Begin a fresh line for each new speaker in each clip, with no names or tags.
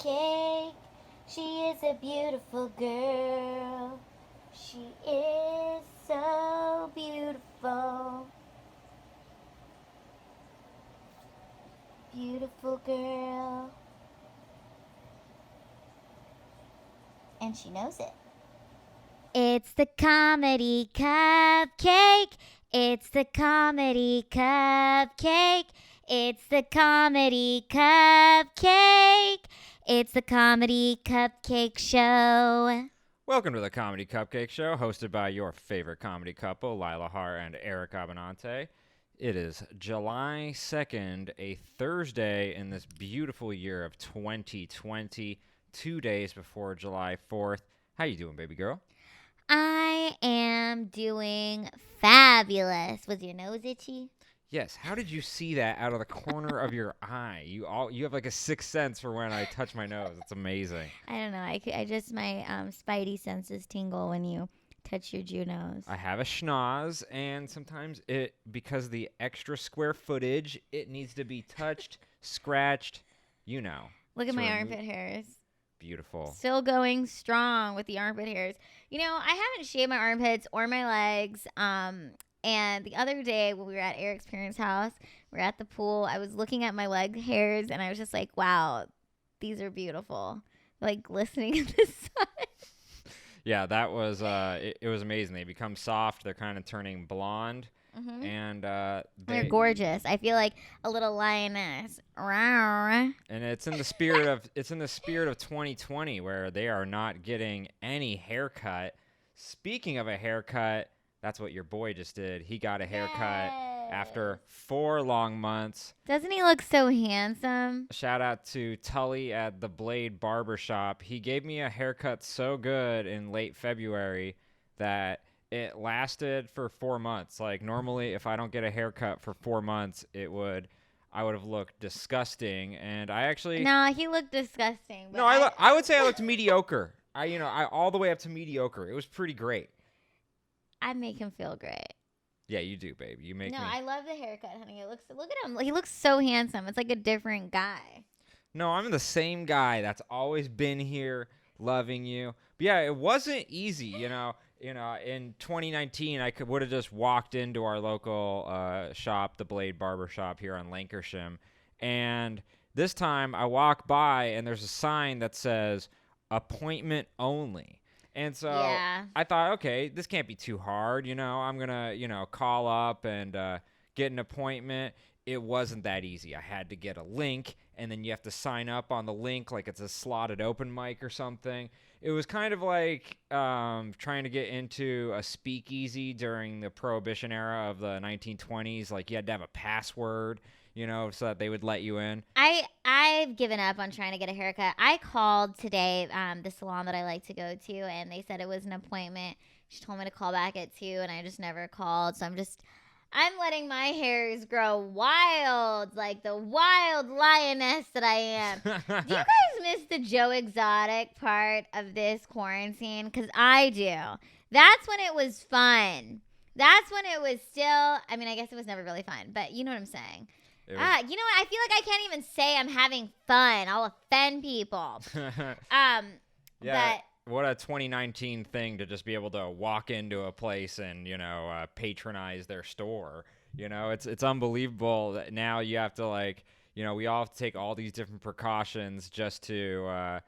cupcake. She is a beautiful girl. She is so beautiful. Beautiful girl. And she knows it. It's the Comedy Cupcake. It's the Comedy Cupcake. It's the Comedy Cupcake. It's the Comedy Cupcake Show.
Welcome to the Comedy Cupcake Show, hosted by your favorite comedy couple, Lila Hart and Eric Abbenante. It is July 2nd, a Thursday in this beautiful year of 2020, 2 days before July 4th. How you doing, baby girl?
I am doing fabulous. Was your nose itchy?
Yes. How did you see that out of the corner of your eye? You have like a sixth sense for when I touch my nose. It's amazing.
I don't know. I just my spidey senses tingle when you touch your Jew nose.
I have a schnoz, and sometimes because of the extra square footage, it needs to be touched, scratched, you know.
Look at my armpit hairs.
Beautiful.
Still going strong with the armpit hairs. You know, I haven't shaved my armpits or my legs. And the other day when we were at Eric's parents' house, we were at the pool, I was looking at my leg hairs and I was just like, wow, these are beautiful. Like glistening in the sun.
Yeah, that was, it was amazing. They become soft. They're kind of turning blonde.
Mm-hmm.
And
they're gorgeous. I feel like a little lioness.
And it's in the spirit of 2020 where they are not getting any haircut. Speaking of a haircut, that's what your boy just did. He got a haircut after 4 long months.
Doesn't he look so handsome?
Shout out to Tully at the Blade Barbershop. He gave me a haircut so good in late February that it lasted for 4 months. Like normally, if I don't get a haircut for 4 months, I would have looked disgusting. And I actually
he looked disgusting. But
no, I would say I looked mediocre. I all the way up to mediocre. It was pretty great.
I make him feel great.
Yeah, you do, baby. You make me.
No, I love the haircut, honey. Look at him. He looks so handsome. It's like a different guy.
No, I'm the same guy that's always been here, loving you. But yeah, it wasn't easy, you know, in 2019, I would have just walked into our local shop, the Blade Barber Shop here on Lancashire, and this time I walk by and there's a sign that says appointment only. And so I thought, okay, this can't be too hard. I'm going to, call up and get an appointment. It wasn't that easy. I had to get a link, and then you have to sign up on the link like it's a slotted open mic or something. It was kind of like trying to get into a speakeasy during the Prohibition era of the 1920s. Like you had to have a password, so that they would let you in.
I've given up on trying to get a haircut. I called today, the salon that I like to go to, and they said it was an appointment. She told me to call back at 2, and I just never called. So I'm letting my hairs grow wild, like the wild lioness that I am. Do you guys miss the Joe Exotic part of this quarantine? Because I do. That's when it was fun. That's when it was still, I mean, I guess it was never really fun, but you know what I'm saying. You know what? I feel like I can't even say I'm having fun. I'll offend people.
Yeah.
But
what a 2019 thing to just be able to walk into a place and, patronize their store. It's unbelievable that now you have to we all have to take all these different precautions just to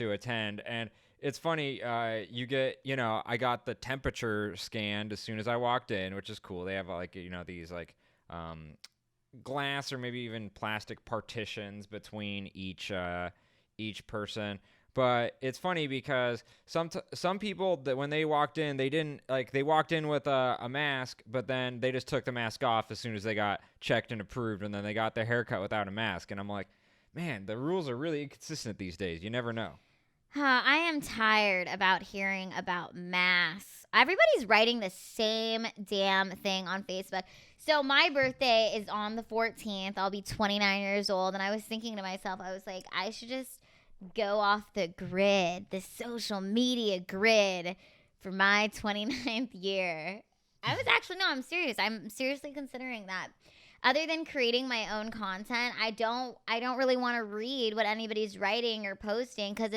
attend. And it's funny, you get, I got the temperature scanned as soon as I walked in, which is cool. They have these glass or maybe even plastic partitions between each person. But it's funny because some people that when they walked in, they walked in with a mask, but then they just took the mask off as soon as they got checked and approved, and then they got their haircut without a mask. And I'm like, man, the rules are really inconsistent these days. You never know.
I am tired about hearing about masks. Everybody's writing the same damn thing on Facebook. So my birthday is on the 14th. I'll be 29 years old. And I was thinking to myself, I was like, I should just go off the grid, the social media grid for my 29th year. I'm serious. I'm seriously considering that. other than creating my own content, I don't really want to read what anybody's writing or posting because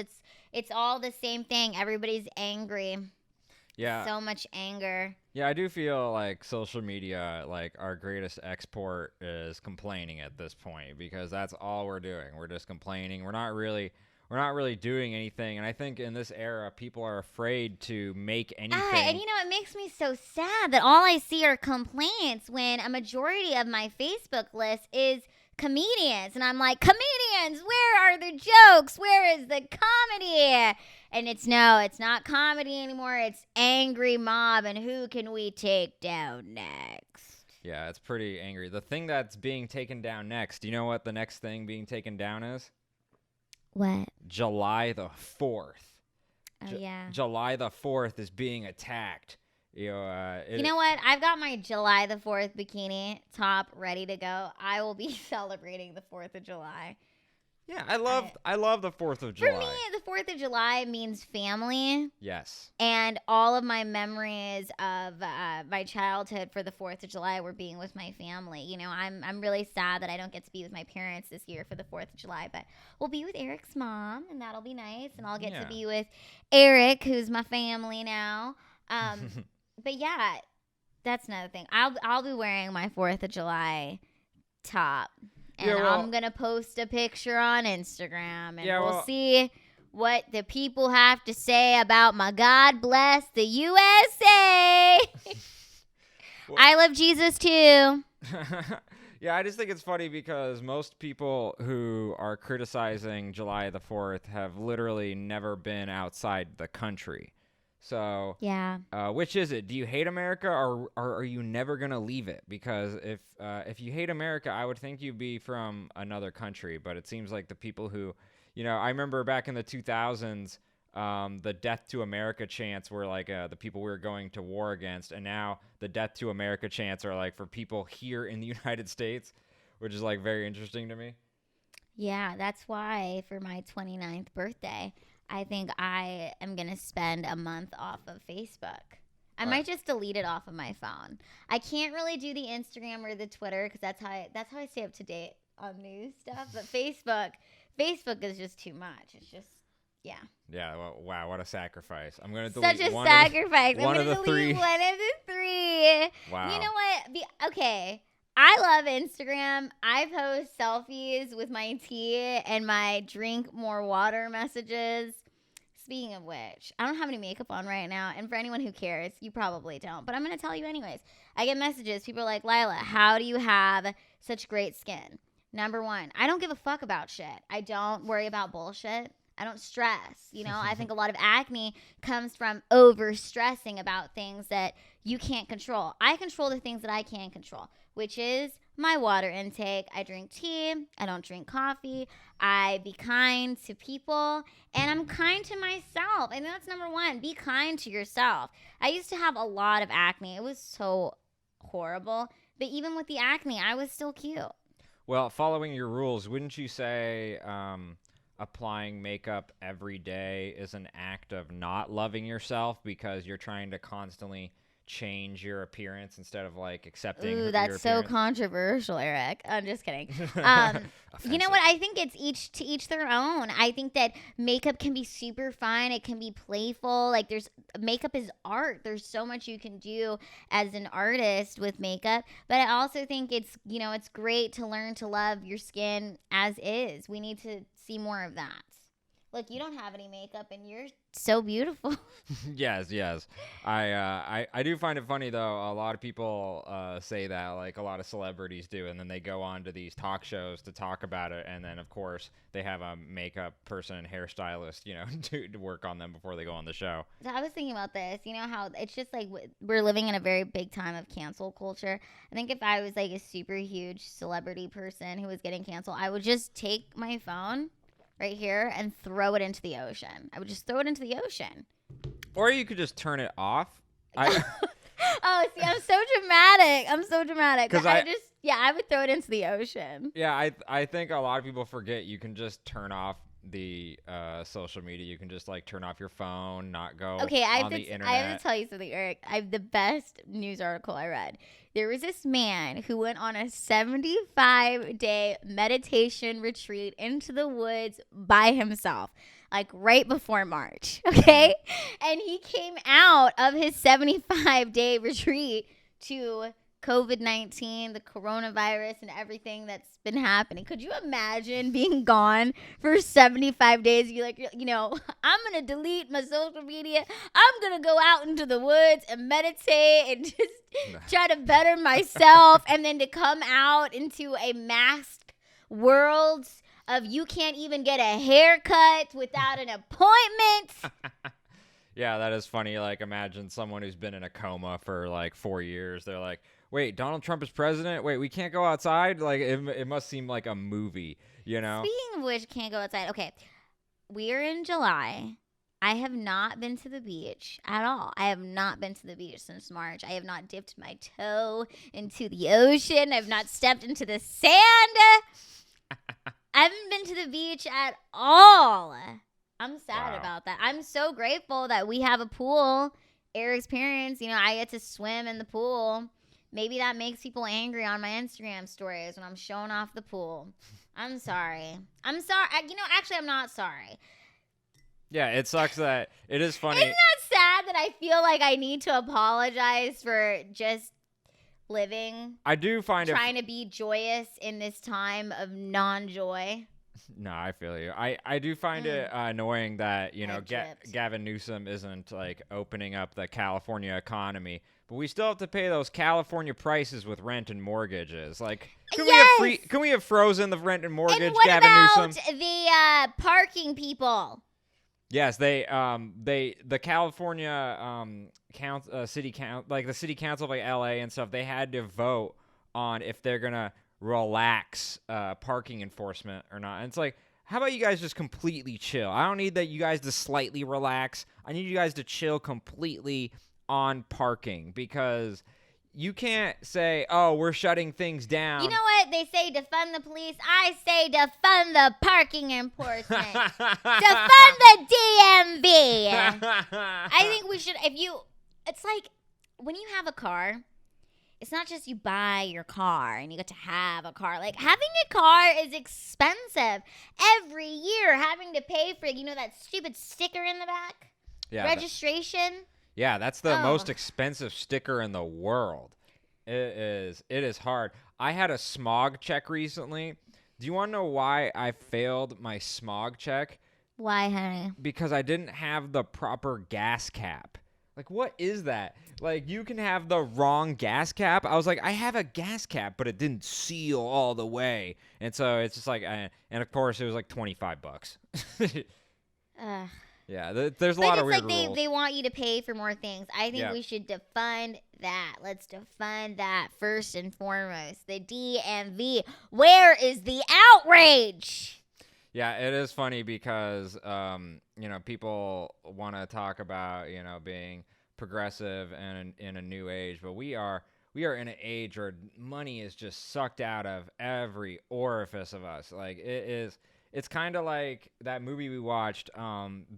it's all the same thing. Everybody's angry.
Yeah.
So much anger.
Yeah, I do feel like social media, like our greatest export is complaining at this point because that's all we're doing. We're just complaining. We're not really doing anything. And I think in this era, people are afraid to make anything.
And it makes me so sad that all I see are complaints when a majority of my Facebook list is comedians. And I'm like, comedians, where are the jokes? Where is the comedy? And it's not comedy anymore. It's angry mob. And who can we take down next?
Yeah, it's pretty angry. The thing that's being taken down next, do you know what the next thing being taken down is?
What?
July the 4th.
Oh, yeah.
July the 4th is being attacked. You know
what? I've got my July the 4th bikini top ready to go. I will be celebrating the 4th of July.
Yeah, I love the 4th of July.
For me, the 4th of July means family.
Yes.
And all of my memories of my childhood for the 4th of July were being with my family. You know, I'm really sad that I don't get to be with my parents this year for the 4th of July, but we'll be with Eric's mom, and that'll be nice. And I'll get to be with Eric, who's my family now. But yeah, that's another thing. I'll be wearing my 4th of July top. And I'm going to post a picture on Instagram, and we'll see what the people have to say about my God bless the USA. I love Jesus too.
Yeah, I just think it's funny because most people who are criticizing July the 4th have literally never been outside the country. So,
yeah.
Which is it? Do you hate America, or are you never gonna leave it? Because if you hate America, I would think you'd be from another country. But it seems like the people who, I remember back in the 2000s, the Death to America chants were like the people we were going to war against, and now the Death to America chants are like for people here in the United States, which is like very interesting to me.
Yeah, that's why for my 29th birthday, I think I am going to spend a month off of Facebook. I might just delete it off of my phone. I can't really do the Instagram or the Twitter because that's how I stay up to date on news stuff. But Facebook is just too much. It's just, yeah.
Yeah, well, wow, what a sacrifice. I'm going to delete
such a sacrifice. I'm
going to
delete one of the three.
Wow.
You know what? Okay. I love Instagram. I post selfies with my tea and my drink more water messages. Speaking of which, I don't have any makeup on right now. And for anyone who cares, you probably don't. But I'm going to tell you anyways. I get messages. People are like, Lila, how do you have such great skin? Number one, I don't give a fuck about shit. I don't worry about bullshit. I don't stress. I think a lot of acne comes from over stressing about things that you can't control. I control the things that I can control, which is my water intake. I drink tea. I don't drink coffee. I be kind to people, and I'm kind to myself. And that's number one. Be kind to yourself. I used to have a lot of acne. It was so horrible. But even with the acne, I was still cute.
Well, following your rules, wouldn't you say applying makeup every day is an act of not loving yourself because you're trying to constantly change your appearance instead of like accepting
Ooh,
your
that's so
appearance?
Controversial, Eric. I'm just kidding. You know what? I think it's each their own. I think that makeup can be super fun. It can be playful. Like makeup is art. There's so much you can do as an artist with makeup. But I also think it's great to learn to love your skin as is. We need to see more of that. Look, you don't have any makeup, and you're so beautiful.
Yes. I do find it funny, though. A lot of people say that, like a lot of celebrities do, and then they go on to these talk shows to talk about it, and then, of course, they have a makeup person and hairstylist, to work on them before they go on the show.
So I was thinking about this. You know how it's just like we're living in a very big time of cancel culture. I think if I was like a super huge celebrity person who was getting canceled, I would just take my phone right here and throw it into the ocean. I would just throw it into the ocean.
Or you could just turn it off.
Oh, see, I'm so dramatic.
Because
I would throw it into the ocean.
Yeah, I think a lot of people forget you can just turn off the social media. You can just like turn off your phone, not go
Okay,
on the internet.
I have to tell you something, Eric. I have the best news article I read. There was this man who went on a 75-day meditation retreat into the woods by himself, like right before March, okay? And he came out of his 75-day retreat to COVID-19, the coronavirus, and everything that's been happening. Could you imagine being gone for 75 days? You're like, I'm going to delete my social media. I'm going to go out into the woods and meditate and just try to better myself. And then to come out into a masked world of you can't even get a haircut without an appointment.
Yeah, that is funny. Like, imagine someone who's been in a coma for like 4 years. They're like, wait, Donald Trump is president? Wait, we can't go outside? Like, it must seem like a movie, you know?
Speaking of which, can't go outside. Okay, we're in July. I have not been to the beach at all. I have not been to the beach since March. I have not dipped my toe into the ocean. I've not stepped into the sand. I haven't been to the beach at all. I'm sad about that. I'm so grateful that we have a pool. Eric's parents, I get to swim in the pool. Maybe that makes people angry on my Instagram stories when I'm showing off the pool. I'm sorry. Actually, I'm not sorry.
Yeah, it sucks that it is funny.
Isn't that sad that I feel like I need to apologize for just living?
I do find
trying to be joyous in this time of non-joy.
No, I feel you. I do find it annoying that, Gavin Newsom isn't like opening up the California economy, but we still have to pay those California prices with rent and mortgages. Like, can we have frozen the rent and mortgage,
and what
Gavin
about
Newsom?
The parking people?
Yes, the California city council, like the city council of like LA and stuff, they had to vote on if they're gonna relax parking enforcement or not. And it's like, how about you guys just completely chill? I don't need that you guys to slightly relax. I need you guys to chill completely on parking, because you can't say, oh, we're shutting things down.
You know what? They say defund the police. I say defund the parking enforcement. Defund the DMV. I think we should, it's like when you have a car, it's not just you buy your car and you get to have a car. Like, having a car is expensive. Every year, having to pay for, that stupid sticker in the back?
Yeah,
registration?
Yeah, that's the most expensive sticker in the world. It is hard. I had a smog check recently. Do you want to know why I failed my smog check?
Why, honey?
Because I didn't have the proper gas cap. Like, what is that? Like, you can have the wrong gas cap. I was like, I have a gas cap, but it didn't seal all the way. And so it's just like, and of course, it was like $25. Yeah, there's a lot of weird rules.
They want you to pay for more things. I think we should defund that. Let's defund that first and foremost. The DMV. Where is the outrage?
Yeah, it is funny because, people want to talk about, being progressive and in a new age, but we are in an age where money is just sucked out of every orifice of us. Like, it's kind of like that movie we watched,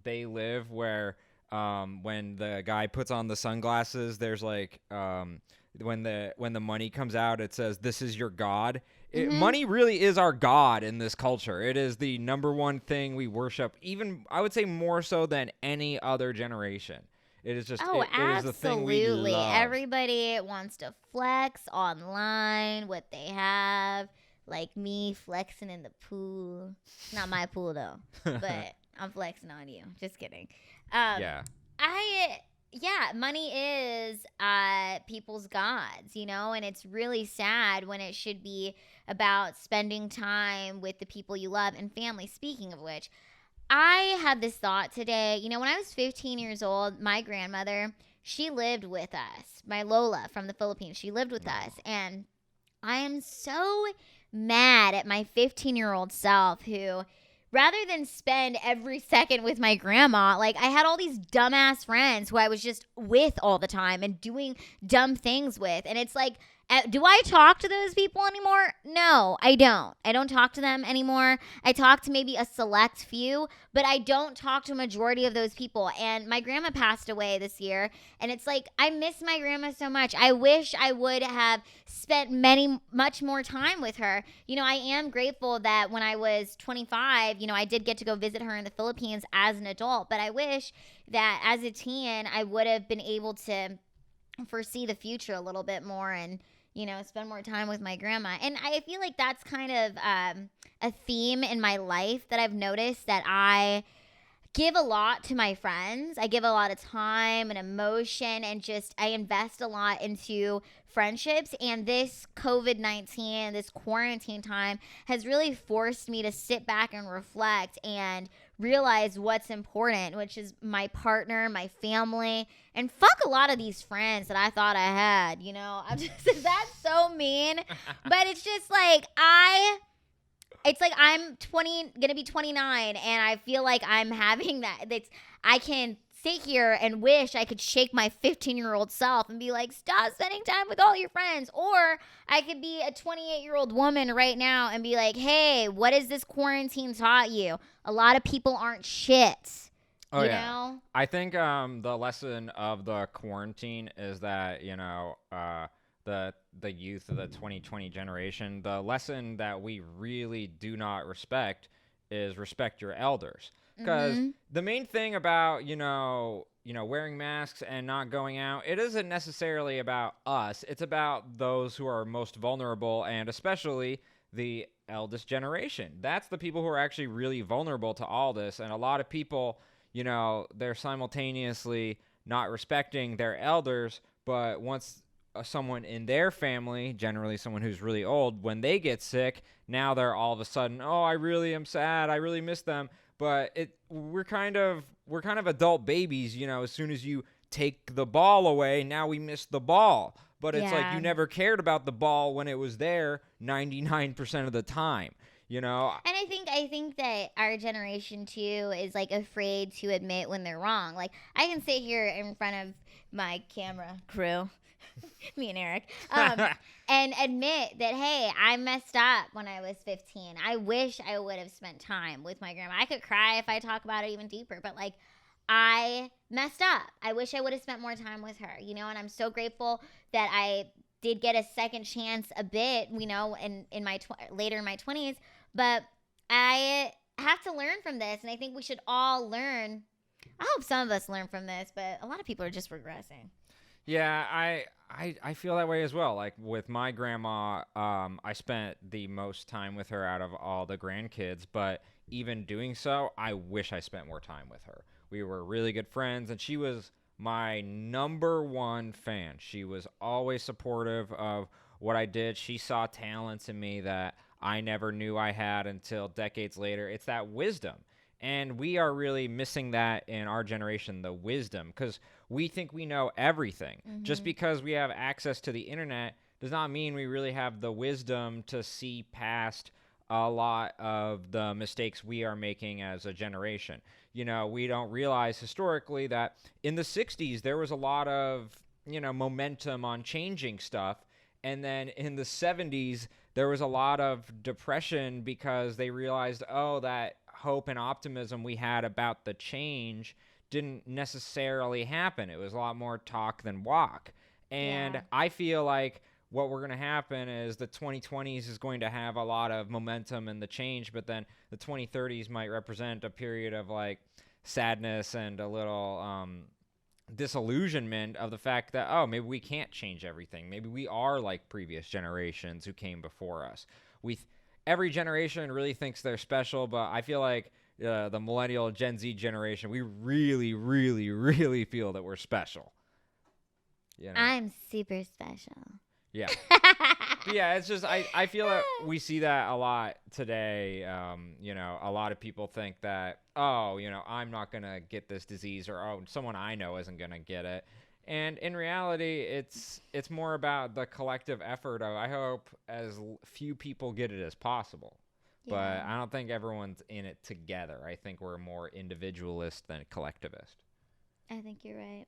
They Live, where when the guy puts on the sunglasses, there's like when the money comes out, it says, "This is your God." Money really is our God in this culture. It is the number one thing we worship, even I would say more so than any other generation. It is just it is the thing we love.
Everybody wants to flex online what they have. Like me flexing in the pool. Not my pool though, but I'm flexing on you. Just kidding. Money is people's gods, and it's really sad when it should be about spending time with the people you love and family. Speaking of which, I had this thought today. When I was 15 years old, my grandmother, she lived with us. My Lola from the Philippines, she lived with us. And I am so mad at my 15-year-old self who, rather than spend every second with my grandma, like, I had all these dumbass friends who I was just with all the time and doing dumb things with. And it's like, Do I talk to those people anymore? No, I don't. I don't talk to them anymore. I talk to maybe a select few, but I don't talk to a majority of those people. And my grandma passed away this year, and it's like I miss my grandma so much. I wish I would have spent much more time with her. You know, I am grateful that when I was 25, you know, I did get to go visit her in the Philippines as an adult, but I wish that as a teen I would have been able to foresee the future a little bit more and, you know, spend more time with my grandma. And I feel like that's kind of a theme in my life that I've noticed, that I give a lot to my friends. I give a lot of time and emotion, and just I invest a lot into friendships. And this COVID-19, this quarantine time has really forced me to sit back and reflect and realize what's important, which is my partner, my family, and fuck a lot of these friends that I thought I had, you know. I'm just, that's so mean, but it's just like it's like I'm gonna be 29, and I feel like I'm having that. I can sit here and wish I could shake my 15-year-old self and be like, stop spending time with all your friends. Or I could be a 28-year-old woman right now and be like, hey, what has this quarantine taught you? A lot of people aren't shit.
Oh,
you
yeah.
know?
I think the lesson of the quarantine is that, you know, the youth of the 2020 generation, the lesson that we really do not respect is respect your elders. Because the main thing about, you know, wearing masks and not going out, it isn't necessarily about us. It's about those who are most vulnerable, and especially the eldest generation. That's the people who are actually really vulnerable to all this. And a lot of people, you know, they're simultaneously not respecting their elders, but once someone in their family, generally someone who's really old, when they get sick, now they're all of a sudden, oh, I really am sad, I really miss them. But we're kind of adult babies, you know. As soon as you take the ball away, now we miss the ball. But it's like you never cared about the ball when it was there 99% of the time, you know.
And I think that our generation too is like afraid to admit when they're wrong. Like, I can sit here in front of my camera crew, me and Eric, and admit that, hey, I messed up when I was 15. I wish I would have spent time with my grandma. I could cry if I talk about it even deeper, but like, I messed up. I wish I would have spent more time with her, you know. And I'm so grateful that I did get a second chance a bit, you know, in my later in my 20s. But I have to learn from this, and I think we should all learn. I hope some of us learn from this, but a lot of people are just regressing.
Yeah, I feel that way as well. Like with my grandma, I spent the most time with her out of all the grandkids, but even doing so, I wish I spent more time with her. We were really good friends, and she was my number one fan. She was always supportive of what I did. She saw talents in me that I never knew I had until decades later. It's that wisdom. And we are really missing that in our generation, the wisdom, because we think we know everything. Just because we have access to the internet does not mean we really have the wisdom to see past a lot of the mistakes we are making as a generation. You know, we don't realize historically that in the 60s, there was a lot of, you know, momentum on changing stuff. And then in the 70s, there was a lot of depression because they realized, oh, that hope and optimism we had about the change didn't necessarily happen. It was a lot more talk than walk. And I feel like what we're going to happen is the 2020s is going to have a lot of momentum and the change, but then the 2030s might represent a period of like sadness and a little disillusionment of the fact that, oh, maybe we can't change everything. Maybe we are like previous generations who came before us. Every generation really thinks they're special, but I feel like the millennial Gen Z generation, we really, really, really feel that we're special. You know?
I'm super special.
Yeah. But yeah, it's just I feel that we see that a lot today. You know, a lot of people think that, oh, you know, I'm not going to get this disease, or oh, someone I know isn't going to get it. And in reality, it's more about the collective effort of, I hope as few people get it as possible. Yeah. But I don't think everyone's in it together. I think we're more individualist than collectivist.
I think you're right.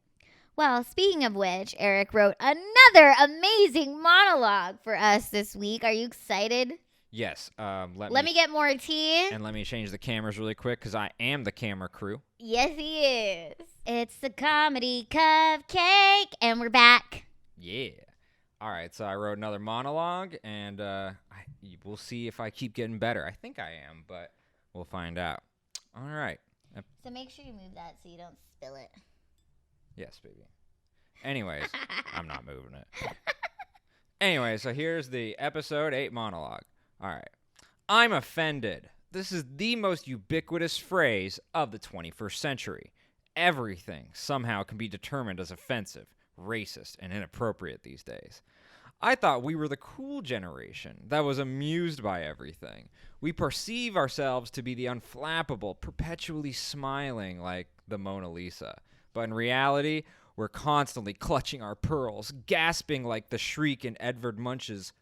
Well, speaking of which, Eric wrote another amazing monologue for us this week. Are you excited?
Yes.
Let me get more tea.
And let me change the cameras really quick because I am the camera crew.
Yes, he is. It's the Comedy Cupcake, and we're back.
Yeah. All right. So I wrote another monologue, and we'll see if I keep getting better. I think I am, but we'll find out. All right.
So make sure you move that so you don't spill it.
Yes, baby. Anyways, I'm not moving it. Anyway, so here's the episode 8 monologue. All right. I'm offended. This is the most ubiquitous phrase of the 21st century. Everything somehow can be determined as offensive, racist, and inappropriate these days. I thought we were the cool generation that was amused by everything. We perceive ourselves to be the unflappable, perpetually smiling like the Mona Lisa. But in reality, we're constantly clutching our pearls, gasping like the shriek in Edvard Munch's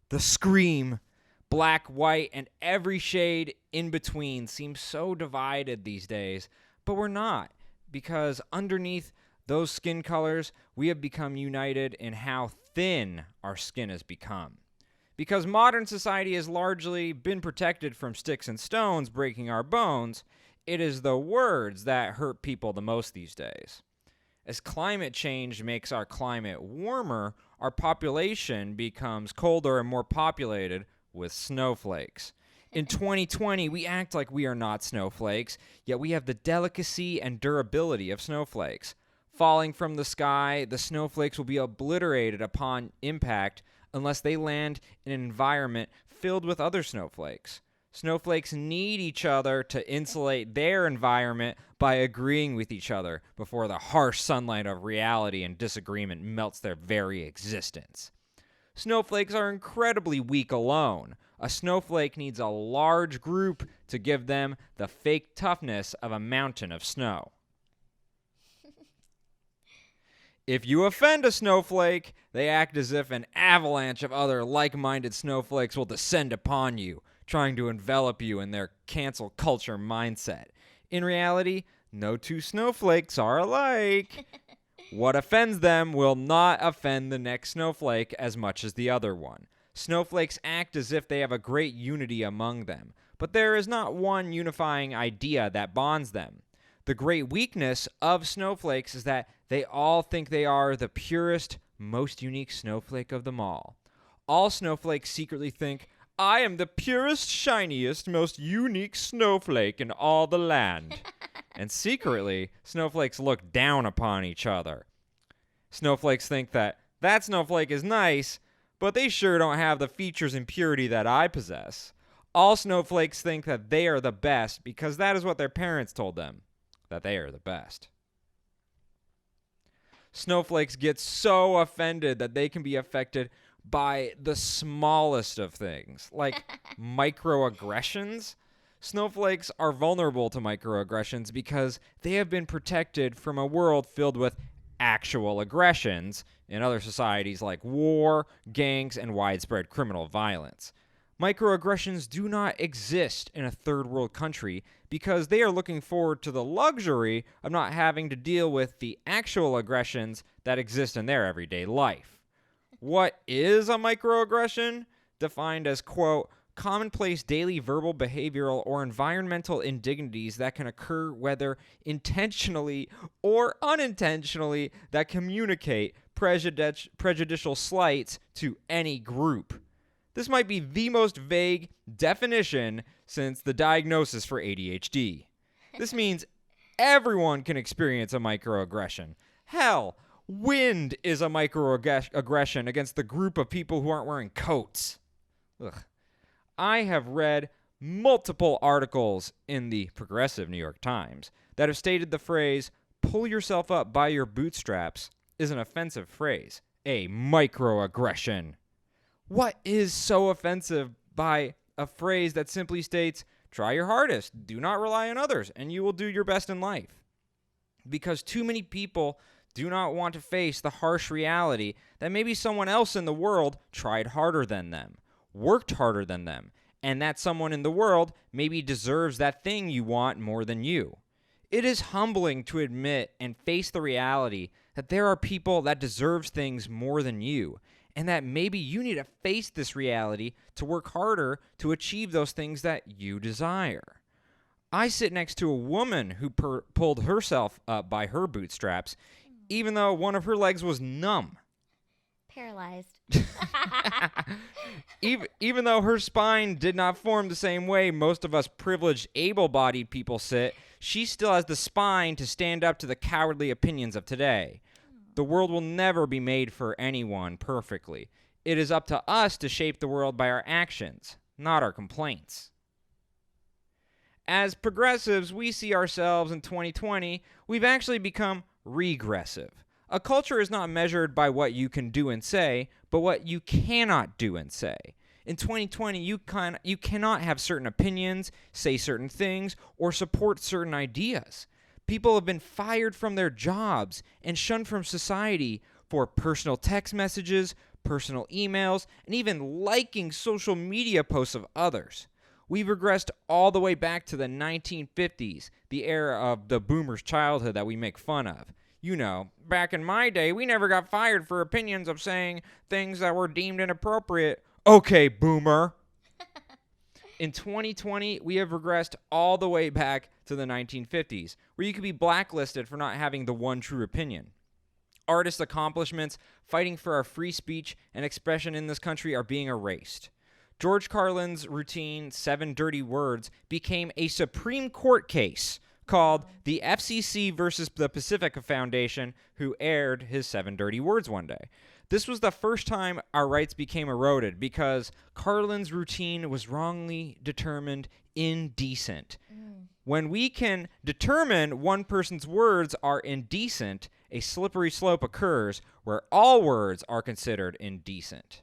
The Scream. Black, white, and every shade in between seems so divided these days, but we're not, because underneath those skin colors, we have become united in how thin our skin has become. Because modern society has largely been protected from sticks and stones breaking our bones, it is the words that hurt people the most these days. As climate change makes our climate warmer, our population becomes colder and more populated with snowflakes. In 2020, we act like we are not snowflakes, yet we have the delicacy and durability of snowflakes. Falling from the sky, the snowflakes will be obliterated upon impact unless they land in an environment filled with other snowflakes. Snowflakes need each other to insulate their environment by agreeing with each other before the harsh sunlight of reality and disagreement melts their very existence. Snowflakes are incredibly weak alone. A snowflake needs a large group to give them the fake toughness of a mountain of snow. If you offend a snowflake, they act as if an avalanche of other like-minded snowflakes will descend upon you, trying to envelop you in their cancel culture mindset. In reality, no two snowflakes are alike. What offends them will not offend the next snowflake as much as the other one. Snowflakes act as if they have a great unity among them, but there is not one unifying idea that bonds them. The great weakness of snowflakes is that they all think they are the purest, most unique snowflake of them all. All snowflakes secretly think, I am the purest, shiniest, most unique snowflake in all the land. And secretly, snowflakes look down upon each other. Snowflakes think that snowflake is nice, but they sure don't have the features and purity that I possess. All snowflakes think that they are the best because that is what their parents told them, that they are the best. Snowflakes get so offended that they can be affected by the smallest of things, like microaggressions. Snowflakes are vulnerable to microaggressions because they have been protected from a world filled with actual aggressions in other societies like war, gangs, and widespread criminal violence. Microaggressions do not exist in a third world country because they are looking forward to the luxury of not having to deal with the actual aggressions that exist in their everyday life. What is a microaggression? Defined as, quote, commonplace daily verbal, behavioral, or environmental indignities that can occur whether intentionally or unintentionally that communicate prejudicial slights to any group. This might be the most vague definition since the diagnosis for ADHD. This means everyone can experience a microaggression. Hell, wind is a microaggression against the group of people who aren't wearing coats. Ugh. I have read multiple articles in the progressive New York Times that have stated the phrase, pull yourself up by your bootstraps, is an offensive phrase, a microaggression. What is so offensive by a phrase that simply states, try your hardest, do not rely on others, and you will do your best in life? Because too many people do not want to face the harsh reality that maybe someone else in the world tried harder than them, worked harder than them, and that someone in the world maybe deserves that thing you want more than you. It is humbling to admit and face the reality that there are people that deserve things more than you, and that maybe you need to face this reality to work harder to achieve those things that you desire. I sit next to a woman who pulled herself up by her bootstraps, even though one of her legs was numb.
Paralyzed.
Even though her spine did not form the same way most of us privileged, able-bodied people sit, she still has the spine to stand up to the cowardly opinions of today. The world will never be made for anyone perfectly. It is up to us to shape the world by our actions, not our complaints. As progressives, we see ourselves in 2020, we've actually become regressive. A culture is not measured by what you can do and say, but what you cannot do and say. In 2020, you cannot have certain opinions, say certain things, or support certain ideas. People have been fired from their jobs and shunned from society for personal text messages, personal emails, and even liking social media posts of others. We've regressed all the way back to the 1950s, the era of the boomers' childhood that we make fun of. You know, back in my day, we never got fired for opinions of saying things that were deemed inappropriate. Okay, boomer. In 2020, we have regressed all the way back to the 1950s, where you could be blacklisted for not having the one true opinion. Artists' accomplishments, fighting for our free speech and expression in this country are being erased. George Carlin's routine 7 Dirty Words became a Supreme Court case called the FCC versus the Pacifica Foundation, who aired his 7 Dirty Words one day. This was the first time our rights became eroded because Carlin's routine was wrongly determined indecent. When we can determine one person's words are indecent, a slippery slope occurs where all words are considered indecent.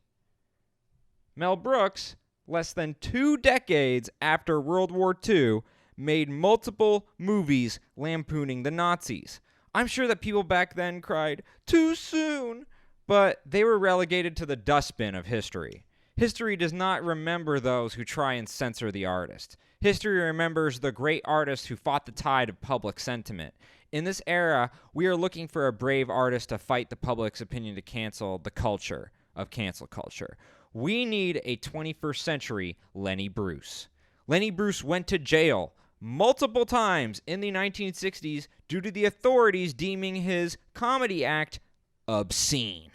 Mel Brooks, less than 2 decades after World War II, made multiple movies lampooning the Nazis. I'm sure that people back then cried, "Too soon!" But they were relegated to the dustbin of history. History does not remember those who try and censor the artist. History remembers the great artists who fought the tide of public sentiment. In this era, we are looking for a brave artist to fight the public's opinion to cancel the culture of cancel culture. We need a 21st century Lenny Bruce. Lenny Bruce went to jail multiple times in the 1960s due to the authorities deeming his comedy act obscene.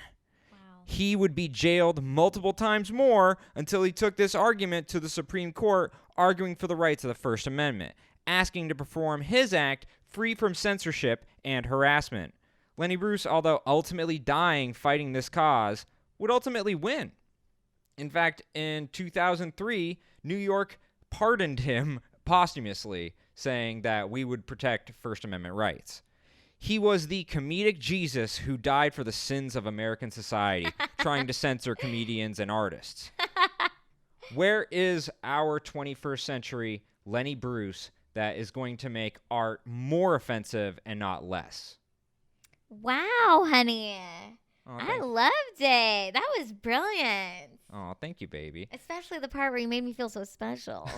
Wow.
He would be jailed multiple times more until he took this argument to the Supreme Court, arguing for the rights of the First Amendment, asking to perform his act free from censorship and harassment. Lenny Bruce, although ultimately dying fighting this cause, would ultimately win. In fact, in 2003, New York pardoned him posthumously, saying that we would protect First Amendment rights. He was the comedic Jesus who died for the sins of American society, trying to censor comedians and artists. Where is our 21st century Lenny Bruce that is going to make art more offensive and not less?
Wow, honey.
Oh,
I loved it. That was brilliant.
Oh, thank you, baby.
Especially the part where you made me feel so special.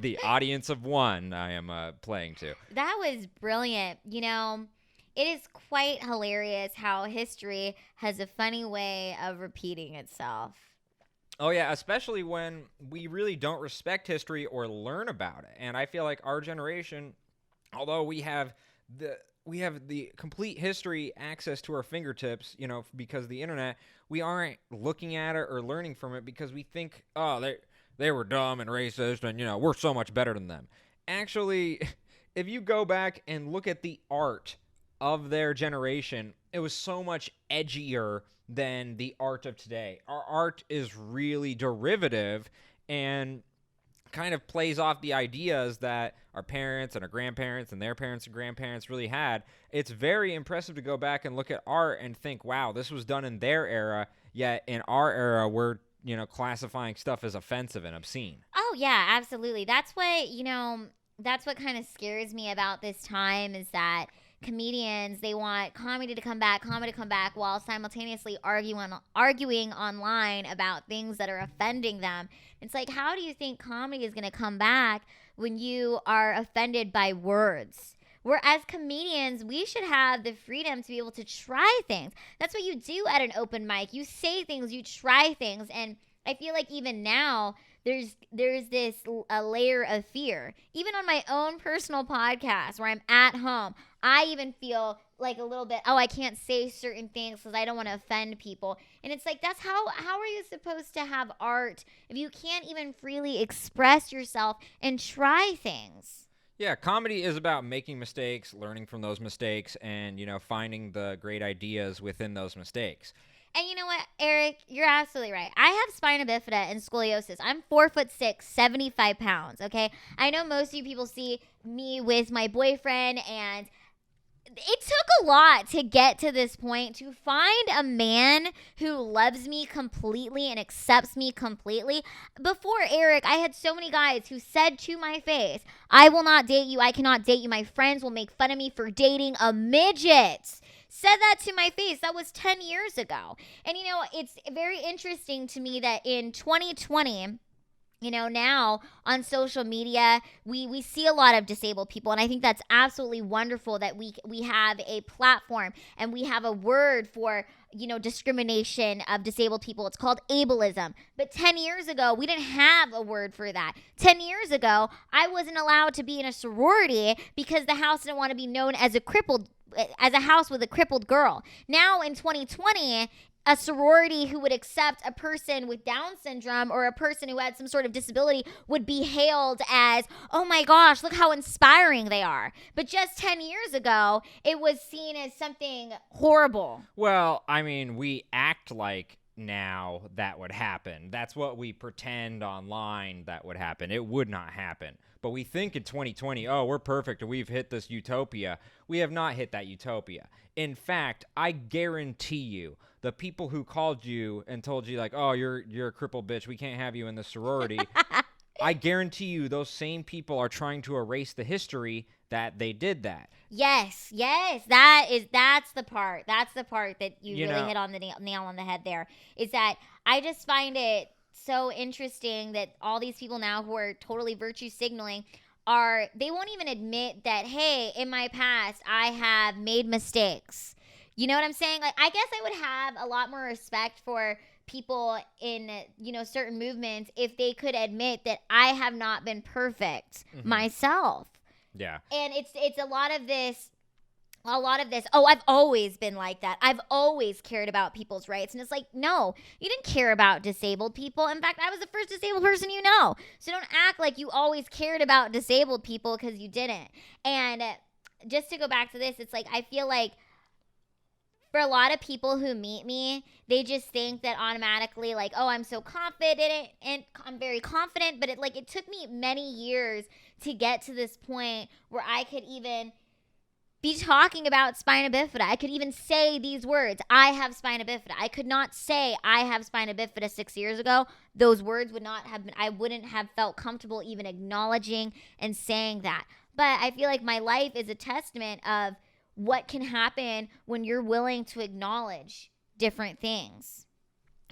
The audience of one I am playing to.
That was brilliant. You know, it is quite hilarious how history has a funny way of repeating itself.
Oh, yeah, especially when we really don't respect history or learn about it. And I feel like our generation, although we have the complete history access to our fingertips, you know, because of the internet, we aren't looking at it or learning from it because we think, oh, they were dumb and racist and, you know, we're so much better than them. Actually, if you go back and look at the art of their generation, it was so much edgier than the art of today. Our art is really derivative and kind of plays off the ideas that our parents and our grandparents and their parents and grandparents really had. It's very impressive to go back and look at art and think, wow, this was done in their era, yet in our era, we're, you know, classifying stuff as offensive and obscene.
Oh, yeah, absolutely. That's what, you know, that's what kind of scares me about this time is that comedians, they want comedy to come back, while simultaneously arguing online about things that are offending them. It's like, how do you think comedy is going to come back when you are offended by words? We're as comedians, we should have the freedom to be able to try things. That's what you do at an open mic. You say things, you try things, and I feel like even now there's this a layer of fear. Even on my own personal podcast where I'm at home, I even feel like a little bit, oh, I can't say certain things because I don't want to offend people. And it's like, that's how are you supposed to have art if you can't even freely express yourself and try things?
Yeah, comedy is about making mistakes, learning from those mistakes, and, finding the great ideas within those mistakes.
And you know what, Eric, you're absolutely right. I have spina bifida and scoliosis. I'm 4'6", 75 pounds. Okay, I know most of you people see me with my boyfriend, and it took a lot to get to this point, to find a man who loves me completely and accepts me completely. Before Eric, I had so many guys who said to my face, I will not date you. I cannot date you. My friends will make fun of me for dating a midget. Said that to my face. That was 10 years ago. And, it's very interesting to me that in 2020, now on social media, we see a lot of disabled people. And I think that's absolutely wonderful that we have a platform and we have a word for, discrimination of disabled people. It's called ableism. But 10 years ago, we didn't have a word for that. 10 years ago, I wasn't allowed to be in a sorority because the house didn't want to be known as a house with a crippled girl. Now in 2020, a sorority who would accept a person with Down syndrome or a person who had some sort of disability would be hailed as, oh my gosh, look how inspiring they are. But just 10 years ago, it was seen as something horrible.
Well, I mean, we act like now that would happen. That's what we pretend online that would happen. It would not happen. But we think in 2020, oh, we're perfect and we've hit this utopia. We have not hit that utopia. In fact, I guarantee you, the people who called you and told you like, oh, you're a crippled bitch, we can't have you in the sorority, I guarantee you those same people are trying to erase the history that they did that.
Yes. That's the part. That's the part that you really hit on the nail on the head there, is that I just find it so interesting that all these people now who are totally virtue signaling they won't even admit that, hey, in my past, I have made mistakes. You know what I'm saying? Like, I guess I would have a lot more respect for people in, certain movements if they could admit that I have not been perfect myself.
Yeah.
And it's a lot of this, oh, I've always been like that. I've always cared about people's rights. And it's like, no, you didn't care about disabled people. In fact, I was the first disabled person you know. So don't act like you always cared about disabled people, because you didn't. And just to go back to this, it's like, I feel like for a lot of people who meet me, they just think that automatically, like, oh, I'm so confident and I'm very confident. But it took me many years to get to this point where I could even be talking about spina bifida. I could even say these words. I have spina bifida. I could not say I have spina bifida 6 years ago. Those words would not have been, I wouldn't have felt comfortable even acknowledging and saying that. But I feel like my life is a testament of what can happen when you're willing to acknowledge different things.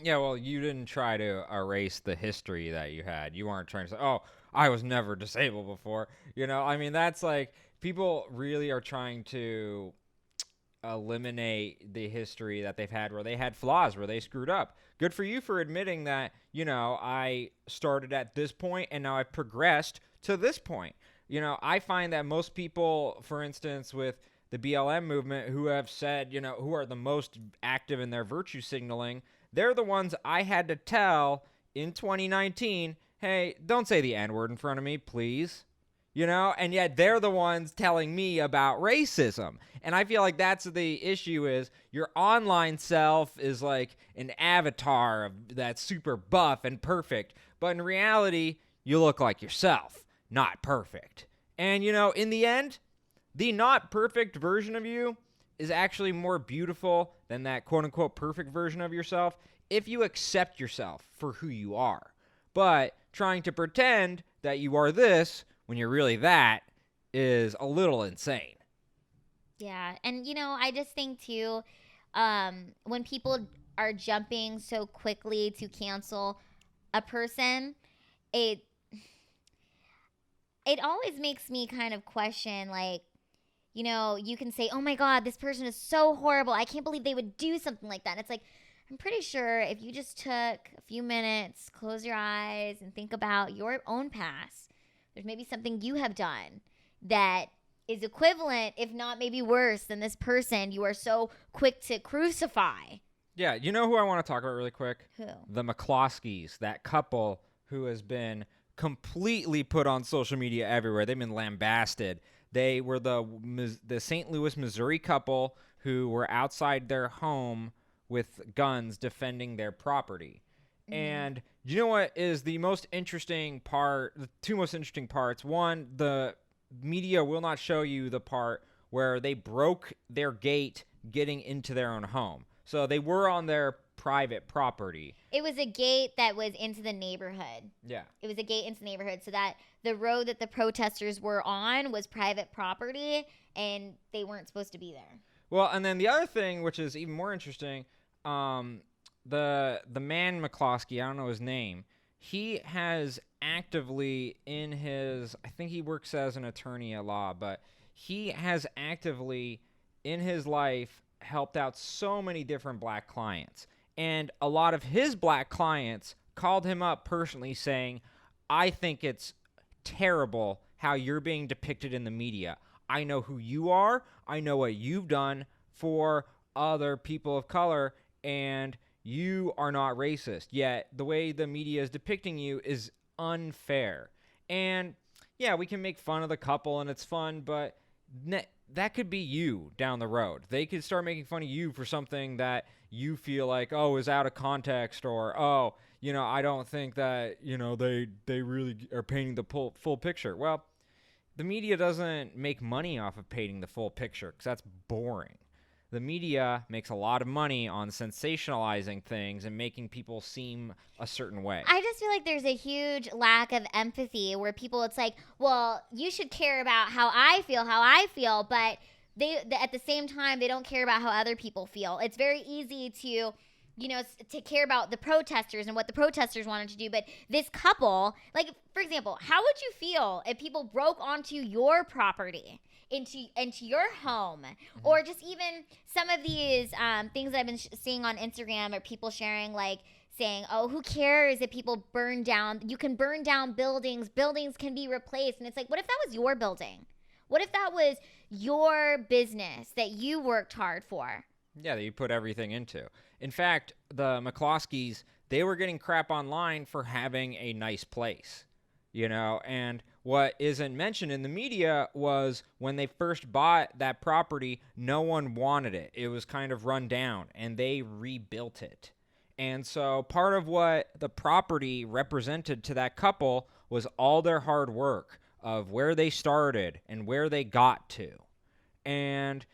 Yeah, well, you didn't try to erase the history that you had. You weren't trying to say, oh, I was never disabled before. I mean, that's like, people really are trying to eliminate the history that they've had where they had flaws, where they screwed up. Good for you for admitting that, I started at this point and now I've progressed to this point. I find that most people, for instance, with the BLM movement, who have said, who are the most active in their virtue signaling, they're the ones I had to tell in 2019, hey, don't say the N-word in front of me, please. And yet they're the ones telling me about racism. And I feel like that's the issue, is your online self is like an avatar that's super buff and perfect. But in reality, you look like yourself, not perfect. And, in the end, the not perfect version of you is actually more beautiful than that quote-unquote perfect version of yourself if you accept yourself for who you are. But trying to pretend that you are this when you're really that is a little insane.
Yeah, and I just think too, when people are jumping so quickly to cancel a person, it always makes me kind of question, like, you can say, oh my God, this person is so horrible. I can't believe they would do something like that. And it's like, I'm pretty sure if you just took a few minutes, close your eyes, and think about your own past, there's maybe something you have done that is equivalent, if not maybe worse, than this person you are so quick to crucify.
Yeah, you know who I want to talk about really quick?
Who?
The McCloskeys, that couple who has been completely put on social media everywhere. They've been lambasted. They were the St. Louis, Missouri couple who were outside their home with guns defending their property. Mm-hmm. And you know what is the most interesting part? The two most interesting parts. One, the media will not show you the part where they broke their gate getting into their own home. So they were on their private property.
It was a gate that was into the neighborhood.
Yeah.
It was a gate into the neighborhood, so that the road that the protesters were on was private property, and they weren't supposed to be there.
Well, and then the other thing, which is even more interesting, the man McCloskey, I don't know his name, he has actively in his, I think he works as an attorney at law, but he has actively in his life helped out so many different black clients. And a lot of his black clients called him up personally saying, I think it's terrible how you're being depicted in the media. I know who you are. I know what you've done for other people of color, and you are not racist. Yet the way the media is depicting you is unfair. And yeah, we can make fun of the couple and it's fun, but that could be you down the road. They could start making fun of you for something that you feel like, oh, is out of context, or, oh, I don't think that, they really are painting the full picture. Well, the media doesn't make money off of painting the full picture because that's boring. The media makes a lot of money on sensationalizing things and making people seem a certain way.
I just feel like there's a huge lack of empathy where people, it's like, well, you should care about how I feel, but they at the same time, they don't care about how other people feel. It's very easy to, to care about the protesters and what the protesters wanted to do. But this couple, like, for example, how would you feel if people broke onto your property? Into your home, mm-hmm. Or just even some of these things that I've been seeing on Instagram, or people sharing, like saying, oh, who cares if people burn down? You can burn down buildings can be replaced. And it's like, what if that was your building? What if that was your business that you worked hard for?
Yeah, that you put everything into. In fact, the McCloskeys, they were getting crap online for having a nice place, and what isn't mentioned in the media was when they first bought that property, no one wanted it. It was kind of run down, and they rebuilt it. And so part of what the property represented to that couple was all their hard work of where they started and where they got to. And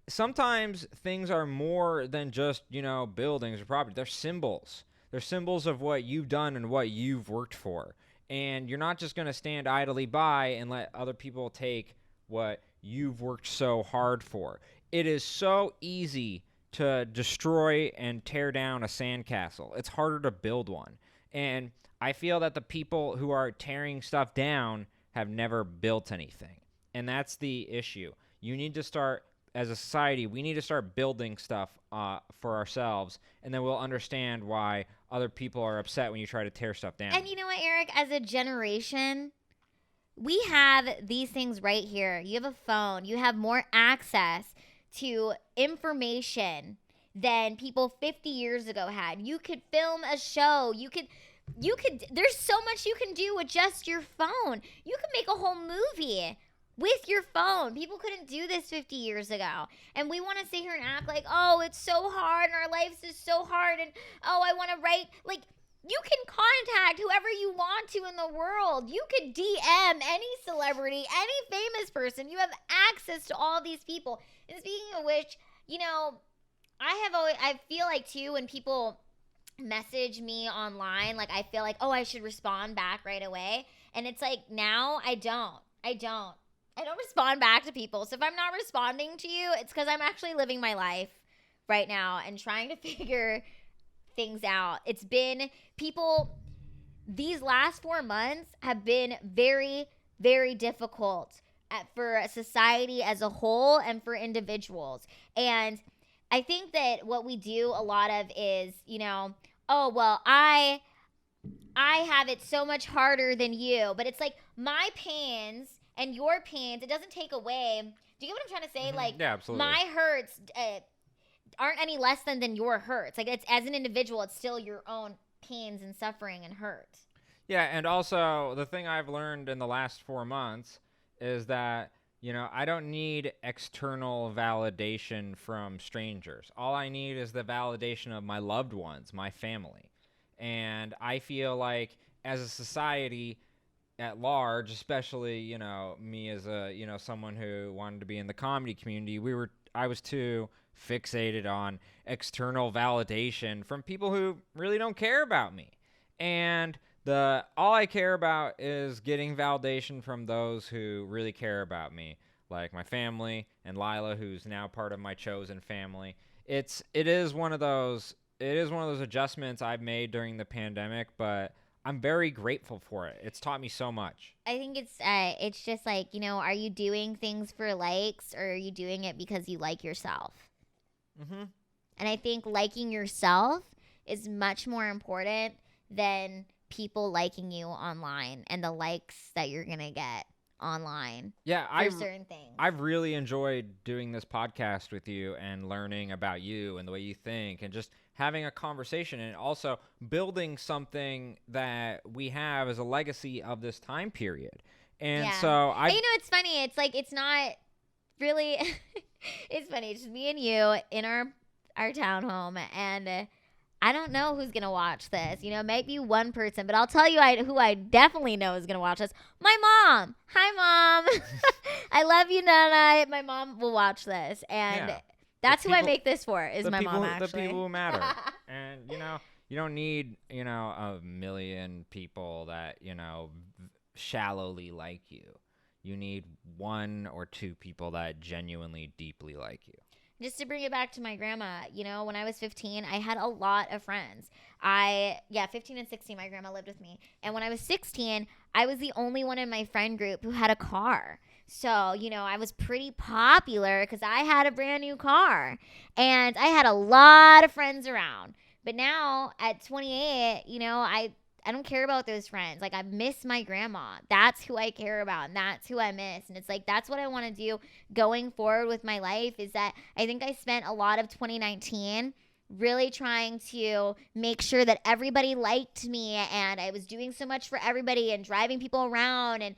sometimes things are more than just, buildings or property. They're symbols. They're symbols of what you've done and what you've worked for. And you're not just going to stand idly by and let other people take what you've worked so hard for. It is so easy to destroy and tear down a sandcastle. It's harder to build one. And I feel that the people who are tearing stuff down have never built anything. And that's the issue. You need to start, as a society, we need to start building stuff for ourselves, and then we'll understand why other people are upset when you try to tear stuff down.
And you know what, Eric? As a generation, we have these things right here. You have a phone. You have more access to information than people 50 years ago had. You could film a show. You could there's so much you can do with just your phone. You could make a whole movie with your phone. People couldn't do this 50 years ago. And we want to sit here and act like, oh, it's so hard and our lives is so hard. And, oh, I want to write. Like, you can contact whoever you want to in the world. You could DM any celebrity, any famous person. You have access to all these people. And speaking of which, I feel like, too, when people message me online, like, I feel like, oh, I should respond back right away. And it's like, now I don't respond back to people. So if I'm not responding to you, it's because I'm actually living my life right now and trying to figure things out. It's been these last 4 months have been very, very difficult for society as a whole and for individuals. And I think that what we do a lot of is, oh, well, I have it so much harder than you. But it's like my pains and your pains, it doesn't take away. Do you get what I'm trying to say?
Mm-hmm.
Like,
yeah, absolutely.
my hurts aren't any less than your hurts. Like, it's, as an individual, it's still your own pains and suffering and hurt.
Yeah, and also the thing I've learned in the last 4 months is that, I don't need external validation from strangers. All I need is the validation of my loved ones, my family. And I feel like as a society at large, especially, me as a, someone who wanted to be in the comedy community, I was too fixated on external validation from people who really don't care about me. And all I care about is getting validation from those who really care about me, like my family and Lila, who's now part of my chosen family. It is one of those adjustments I've made during the pandemic, but I'm very grateful for it. It's taught me so much.
I think it's just like, are you doing things for likes, or are you doing it because you like yourself?
Mm-hmm.
And I think liking yourself is much more important than people liking you online and the likes that you're going to get online.
Yeah,
for certain things.
I've really enjoyed doing this podcast with you and learning about you and the way you think and just having a conversation and also building something that we have as a legacy of this time period. And so
it's funny. It's like, it's not really, it's funny. It's just me and you in our townhome, and I don't know who's going to watch this. Maybe one person, but I'll tell you who I definitely know is going to watch this. My mom. Hi, Mom. I love you, Nana. My mom will watch this. And that's who I make this for, is my mom, actually.
The people who matter. And, you don't need, a million people that, shallowly like you. You need 1 or 2 people that genuinely, deeply like you.
Just to bring it back to my grandma, when I was 15, I had a lot of friends. 15 and 16, my grandma lived with me. And when I was 16, I was the only one in my friend group who had a car. So, I was pretty popular because I had a brand new car. And I had a lot of friends around. But now at 28, I don't care about those friends. Like, I miss my grandma. That's who I care about, and that's who I miss. And it's like, that's what I want to do going forward with my life, is that I think I spent a lot of 2019 really trying to make sure that everybody liked me, and I was doing so much for everybody and driving people around and,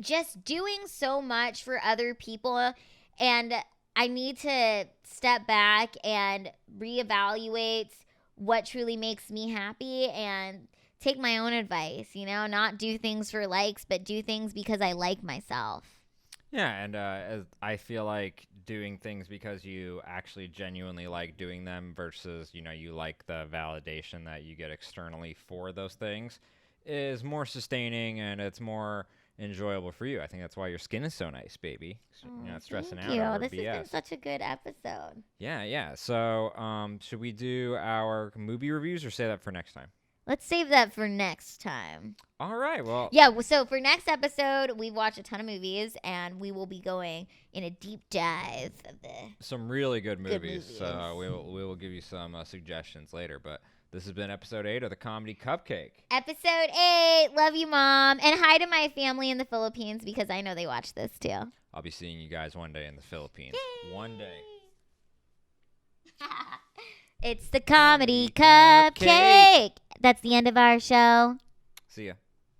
just doing so much for other people. And I need to step back and reevaluate what truly makes me happy and take my own advice, not do things for likes, but do things because I like myself.
Yeah, and as I feel like doing things because you actually genuinely like doing them versus, you like the validation that you get externally for those things is more sustaining, and it's more enjoyable for you. I think that's why your skin is so nice, baby. You're not stressing out over
This
BS.
has been such a good episode.
Yeah. So, should we do our movie reviews or say that for next time?
Let's save that for next time.
All right. Well.
Yeah. So for next episode, we've watched a ton of movies, and we will be going in a deep dive of
some really good movies. So we will give you some suggestions later, but. This has been episode 8 of the Comedy Cupcake.
Episode 8. Love you, Mom. And hi to my family in the Philippines, because I know they watch this too.
I'll be seeing you guys one day in the Philippines.
Yay.
One day.
It's the Comedy Cupcake. That's the end of our show.
See ya.